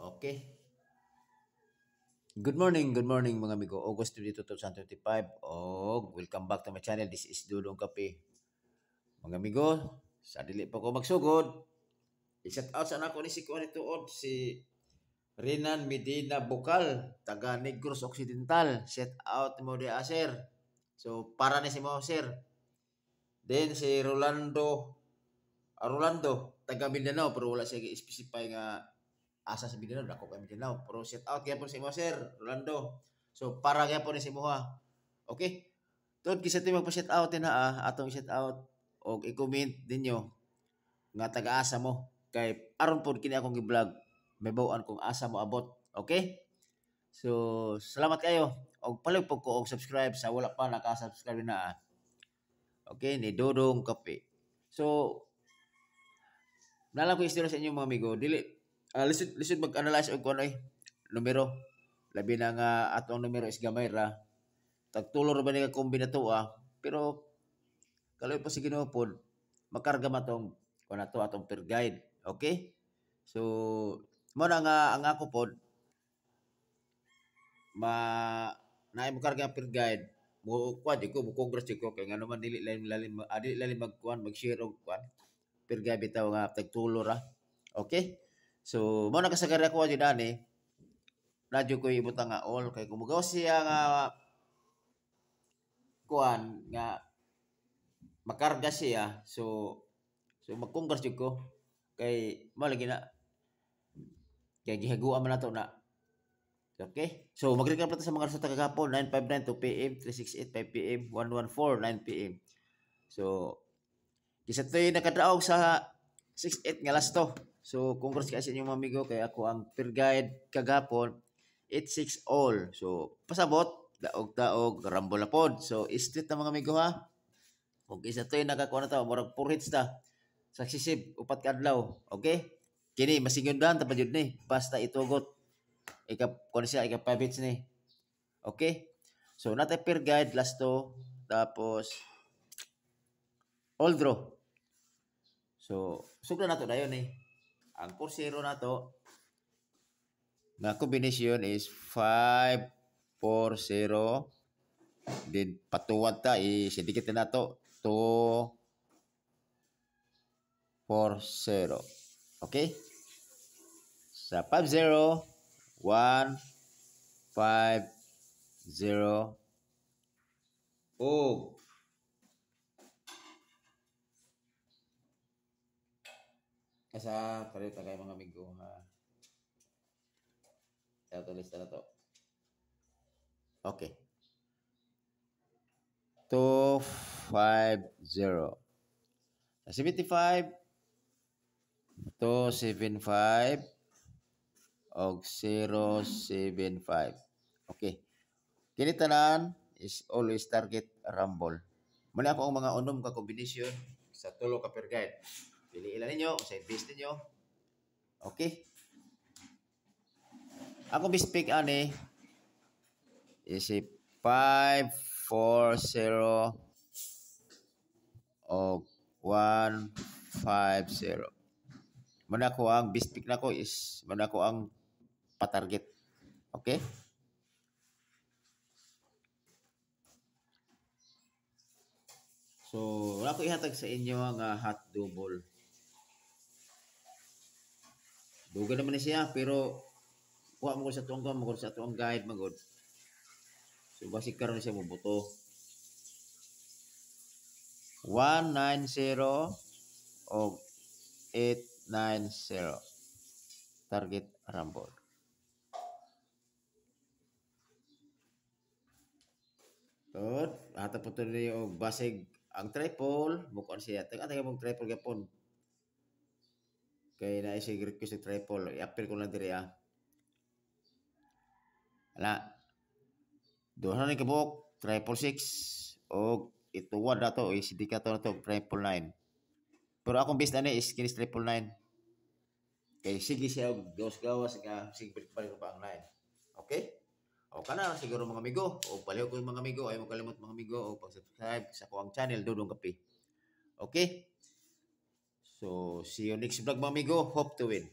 Okay. Good morning mga amigo. August 22, 2025. Welcome back to my channel. This is Dudong Kape. Mga amigo, sa dili pa ko magsugod. I-shout out sa nako ni si Kuan Tuod, si Renan Medina Bukal, taga Negros Occidental. Shout out mo di sir. So, para ni si mo, sir. Then si Rolando, taga Mindanao, pero wala siya i-specify nga asa sa Mindanao, dako kay Mindanao. Pero shout out gyapon sa imo sir, Rolando. So para gyapon ni sa imo ha. Okay? Tod kisa ti magpa-shout out na atong shout out og i-comment ninyo nga taga-asa mo kay aron pod kini akong gi-vlog may baw-an kung asa mo abot. Okay? So salamat kayo og palugpog ko og subscribe sa wala pa naka-subscribe na. Okay, ni Dodong Kape. So nalang ko istorya sa inyo mga amigo, dili lisod mag-analyze og kuno numero. Labi na nga atong numero is gamay ra. Tagtulor ba ni ka kombinato pero kaloy pa si Ginoo pod makarga matong kuno to atong per guide. Okay? So mo na nga ang ako pod naay mo karga per guide. Mo kwad ko mo congress ko kay ngano man dili lalim magkuan mag-share og kuan per guide bitaw nga tagtulor Okay? So, mo na kasagari ako di dani. Radyo ko ibutang nga all kay kumugaw siya nga kuan nga makarga siya. So magkongras jud ko kay mo lagi na kay gihaguan man nato na. Okay? So mag-recap nato sa mga resulta kagapon 9:59 2 PM, 3:68 5 PM, 1:14 9 PM. So kisa to'y nakadraog sa 6:8 nga lasto. So, congrats kayo sa inyong mga amigo kay ako ang per guide kagapon 8-6 all. So, pasabot daog-daog rambol na pod. So, street na mga amigo ha. Kung isa to yung nakakuha na to, murag 4 hits ta. Successive, upat kadlaw. Okay? Kini, masingundahan ta pa jud ni. Basta itugot. Kung siya, 5 hits ni. Okay? So, natay per guide, lasto. Tapos, all draw. So, sugda na to dayon Ang 4-0 na to, na combination is 5-4-0. Then patuwad ta, isidikit na to 2-4-0. Okay? Sa 5-0, 1-5-0. Oh. Asa pareho kay mga amigo ha. Sa to lista na to. Okay. 2-5-0. Sa 75 2-7-5 og 0-7-5. Okay. Kini tanan is always target rumble. Muna ako ang mga unom ka kombinasyon sa tulo ka per guide. Pili ilan ninyo, sa invest ninyo. Okay? Ako best pick is 5-4-0 o 1-5-0. Muna ko ang best pick nako is muna ko ang patarget. Okay? So, wala ko ihatag sa inyo ang hot double. Duga naman siya pero kuha mo sa tuwang magod sa tuwang guide magod. So basic karon siya mobuto. 1-9-0 o 8-9-0. Target rumble. Tod, hata po ito niyo basig ang triple, mukhaan siya. Taga mong triple gapon. Kaya na isig request yung triple. I-appeal ko lang diri Ala. Doon na kabuk, triple 6. O ito one na to. Isidika to na to, triple 9. Pero akong best na is kinis triple 9. Kaya sige siya dos gawas nga sige balik pa ang 9. Okay? O kana siguro mga amigo. O paliw ko mga amigo. Ay mo kalimot mga amigo. O pag-subscribe sa ko ang channel Dudong Kape. Okay? So, see you next vlog mga amigo. Hope to win.